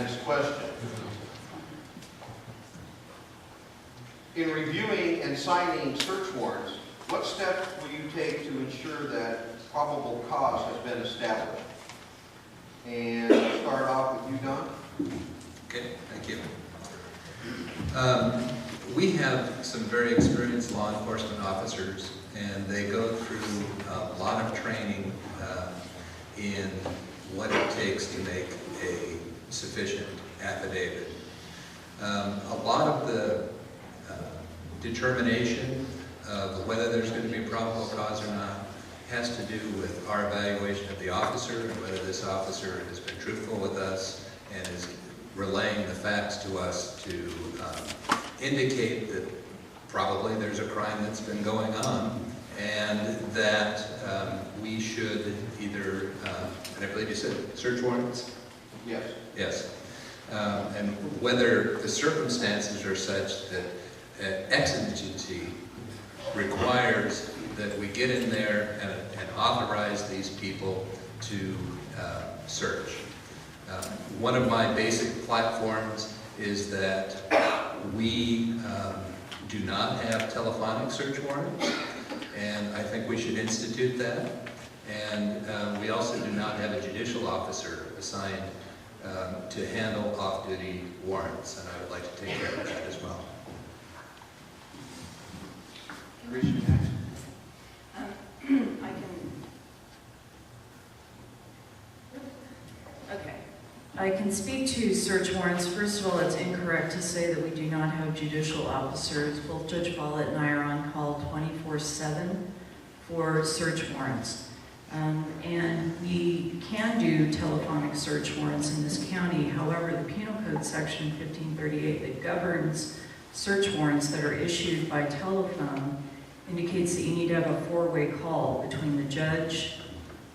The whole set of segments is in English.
next question. In reviewing and signing search warrants, what steps will you take to ensure that probable cause has been established? And we'll start off with you, Don. Okay, thank you. We have some very experienced law enforcement officers, and they go through a lot of training in what it takes to make a sufficient affidavit. A lot of the determination of whether there's going to be probable cause or not has to do with our evaluation of the officer and whether this officer has been truthful with us and is relaying the facts to us to indicate that probably there's a crime that's been going on and that we should either, and I believe you said search warrants? Yes. Yes. And whether the circumstances are such that exigency requires that we get in there and authorize these people to search. One of my basic platforms is that we do not have telephonic search warrants, and I think we should institute that. And we also do not have a judicial officer assigned to handle off-duty warrants, and I would like to take care of that as well. I can speak to search warrants. First of all, it's incorrect to say that we do not have judicial officers. Both Judge Follett and I are on call 24/7 for search warrants. And we can do telephonic search warrants in this county. However, the Penal Code Section 1538 that governs search warrants that are issued by telephone indicates that you need to have a four-way call between the judge,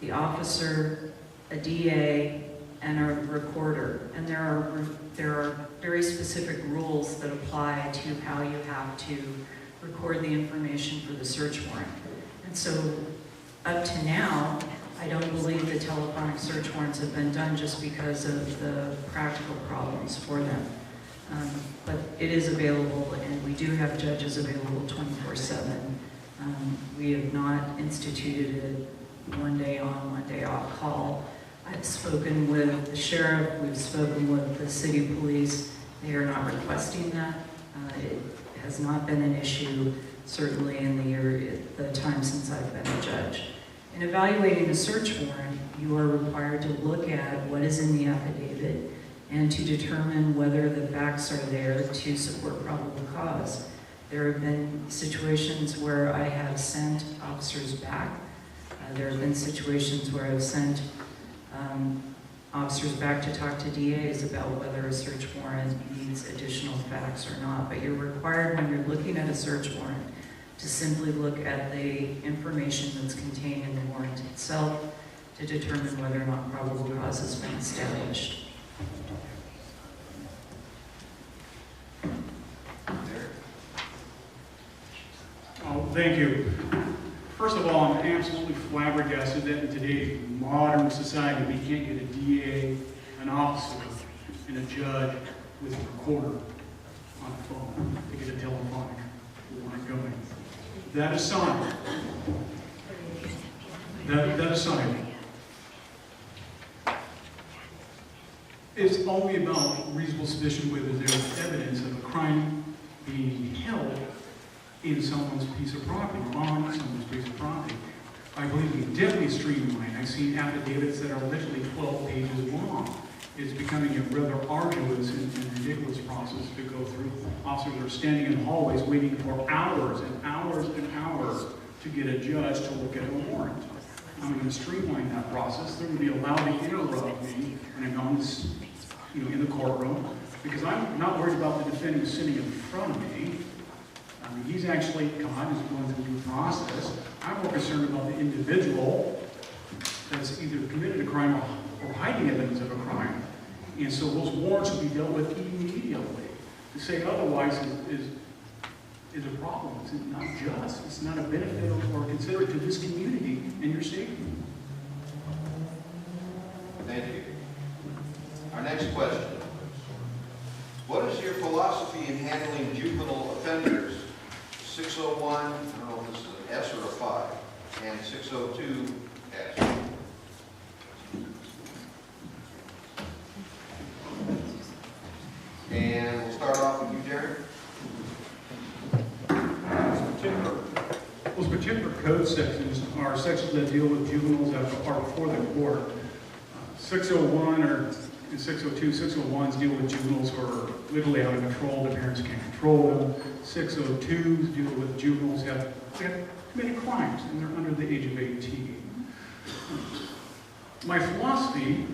the officer, a DA, and a recorder. And there are very specific rules that apply to how you have to record the information for the search warrant. And so up to now, I don't believe the telephonic search warrants have been done just because of the practical problems for them. But it is available, and we do have judges available 24/7. We have not instituted a one day on, one day off call. I've spoken with the sheriff, we've spoken with the city police. They are not requesting that. It has not been an issue, certainly in the time since I've been a judge. In evaluating a search warrant, you are required to look at what is in the affidavit and to determine whether the facts are there to support probable cause. There have been situations where I have sent officers back. There have been situations where I've sent officers back to talk to DAs about whether a search warrant needs additional facts or not. But you're required, when you're looking at a search warrant, to simply look at the information that's contained in the warrant itself to determine whether or not probable cause has been established. Oh, thank you. First of all, I'm absolutely flabbergasted that in today's modern society we can't get a DA, an officer, and a judge with a recorder on the phone to get a telephonic warrant going. That aside, it's only about reasonable suspicion whether there's evidence of a crime being held in someone's piece of property, on someone's piece of property. I believe we definitely streamline. I've seen affidavits that are literally 12 pages long. It's becoming a rather arduous and ridiculous process to go through. Officers are standing in hallways waiting for hours and hours and hours to get a judge to look at a warrant. I'm going to streamline that process. They're going to be allowed to interrupt me when I'm on this, in the courtroom, because I'm not worried about the defendant sitting in front of me. He's actually caught, he's going through due process. I'm more concerned about the individual that's either committed a crime or hiding evidence of a crime. And so those warrants will be dealt with immediately. To say otherwise is a problem. It's not just. It's not a benefit or considerate to this community and your safety. Thank you. Our next question. What is your philosophy in handling juvenile offenders? 601, I don't know if this is an S or a 5, and 602S. And we'll start off with you, Darren. Those particular code sections are sections that deal with juveniles that are before the court. 601 or 602, 601s deal with juveniles who are literally out of control. The parents can't control them. 602s deal with juveniles who have committed crimes and they're under the age of 18. My philosophy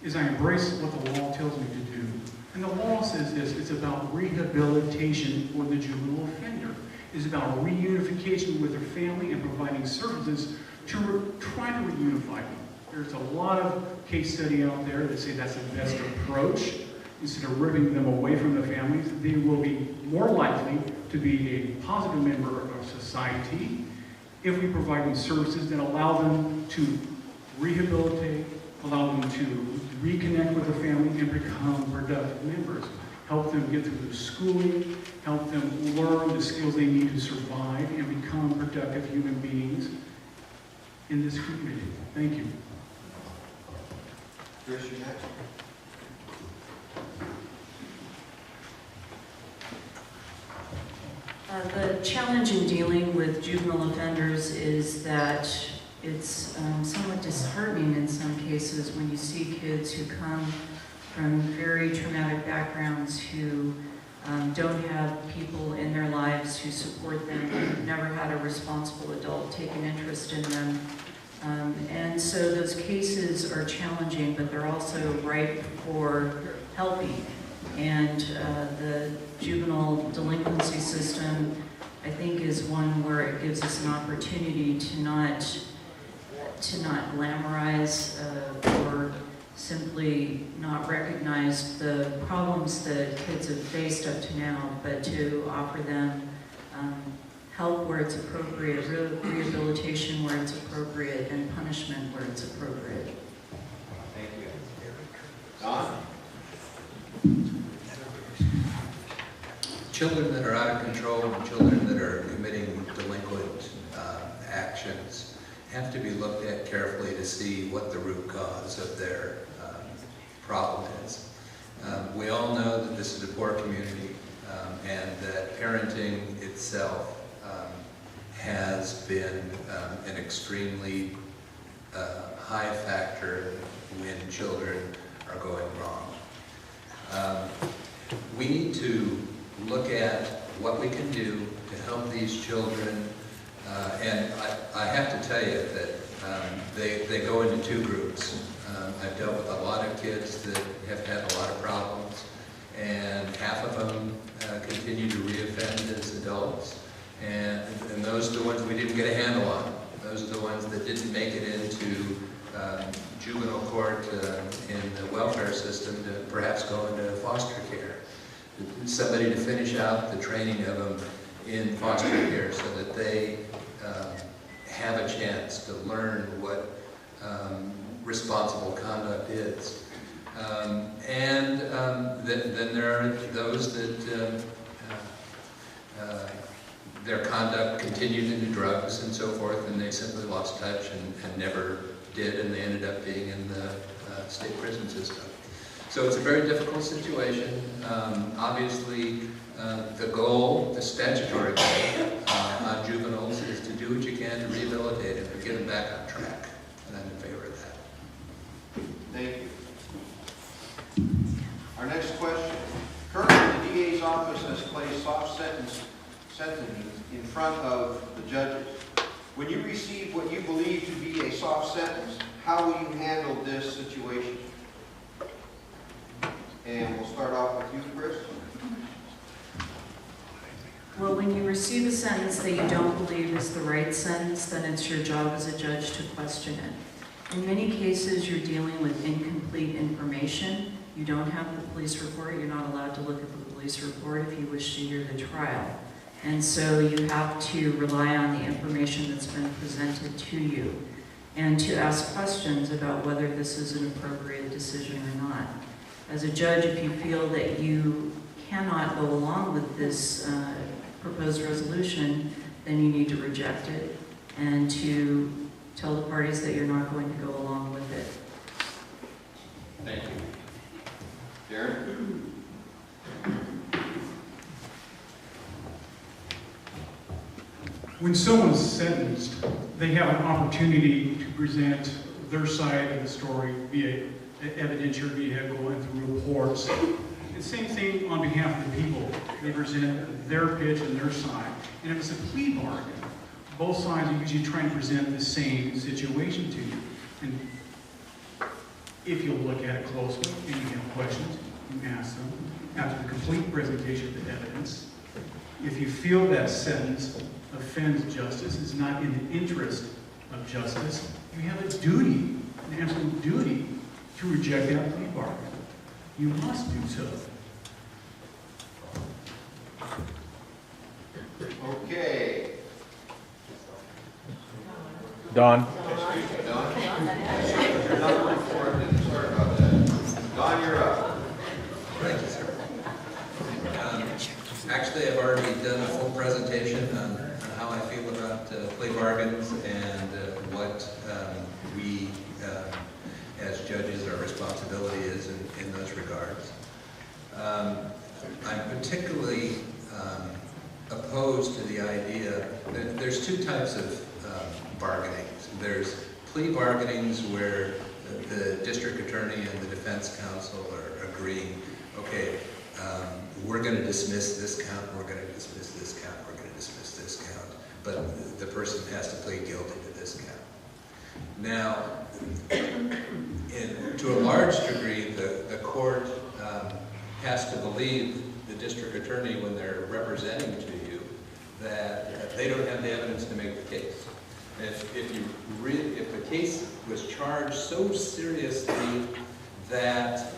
is I embrace what the law tells me to do. And the law says this, it's about rehabilitation for the juvenile offender. It's about reunification with their family and providing services to try to reunify them. There's a lot of case study out there that say that's the best approach. Instead of ripping them away from the families, they will be more likely to be a positive member of society if we provide them services that allow them to rehabilitate, allow them to reconnect with the family and become productive members. Help them get through their schooling, help them learn the skills they need to survive and become productive human beings in this community. Thank you. Chris, you next. The challenge in dealing with juvenile offenders is that it's somewhat disheartening in some cases when you see kids who come from very traumatic backgrounds who don't have people in their lives who support them, who've never had a responsible adult take an interest in them. And so those cases are challenging, but they're also ripe for helping. And the juvenile delinquency system, I think, is one where it gives us an opportunity to not glamorize or simply not recognize the problems that kids have faced up to now, but to offer them help where it's appropriate, rehabilitation where it's appropriate, and punishment where it's appropriate. Thank you. Don? Children that are out of control and children that are committing delinquent actions have to be looked at carefully to see what the root cause of their problem is. We all know that this is a poor community and that parenting itself has been an extremely high factor when children are going wrong. We need to look at what we can do to help these children, and I have to tell you that they go into two groups. I've dealt with a lot of kids that have had a lot of problems, and half of them continue to reoffend as adults, and those are the ones we didn't get a handle on. Those are the ones that didn't make it into juvenile court in the welfare system to perhaps go into foster care. Somebody to finish out the training of them in foster care so that they have a chance to learn what responsible conduct is. Then there are those that their conduct continued into drugs and so forth, and they simply lost touch and never did, and they ended up being in the state prison system. So it's a very difficult situation. Obviously, the goal, the statutory goal on juveniles is to do what you can to rehabilitate them and get them back on track. And I'm in favor of that. Thank you. Our next question. Currently, the DA's office has placed soft sentencing in front of the judges. When you receive what you believe to be a soft sentence, how will you handle this situation? And we'll start off with you, Chris. Well, when you receive a sentence that you don't believe is the right sentence, then it's your job as a judge to question it. In many cases, you're dealing with incomplete information. You don't have the police report. You're not allowed to look at the police report if you wish to hear the trial. And so you have to rely on the information that's been presented to you and to ask questions about whether this is an appropriate decision or not. As a judge, if you feel that you cannot go along with this proposed resolution, then you need to reject it and to tell the parties that you're not going to go along with it. Thank you. Darren? When someone's sentenced, they have an opportunity to present their side of the story via evidentiary vehicle and through reports. The same thing on behalf of the people. They present their pitch and their side. And if it's a plea bargain, both sides are usually trying to present the same situation to you. And if you look at it closely and you have questions, you ask them after the complete presentation of the evidence. If you feel that sentence offends justice, is not in the interest of justice, you have a duty, an absolute duty, to reject that plea bargain. You must do so. Okay. Don? Excuse me, Don? You're not before I didn't start about that. Don, you're up. Thank you, sir. Actually, I've already done a full presentation on how I feel about plea bargains and what we, as judges, our responsibility is in those regards. I'm particularly opposed to the idea that there's two types of bargaining. There's plea bargainings where the district attorney and the defense counsel are agreeing, okay, we're going to dismiss this count, we're going to dismiss this count, we're going to dismiss this count, but the person has to plead guilty to this count. Now, to a large degree, the court has to believe the district attorney when they're representing to you that they don't have the evidence to make the case. If the case was charged so seriously that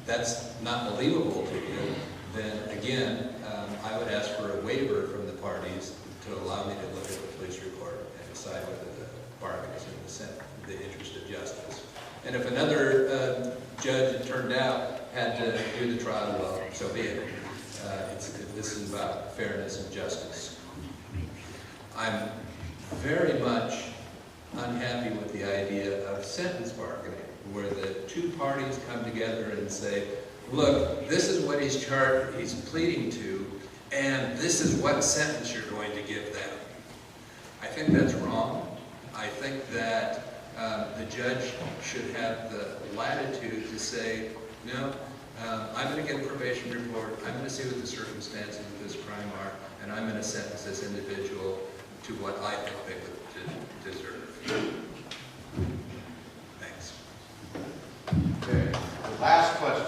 that's not believable to you, then again, I would ask for a waiver from the parties to allow me to look at the police report and decide whether the bargain is in the interest of justice. And if another judge, it turned out, had to do the trial, well, so be it. This is about fairness and justice. I'm very much unhappy with the idea of sentence bargaining, where the two parties come together and say, look, this is what he's pleading to, and this is what sentence you're going to give them. I think that's wrong. I think that the judge should have the latitude to say, no, I'm going to get a probation report, I'm going to see what the circumstances of this crime are, and I'm going to sentence this individual to what I think they would deserve.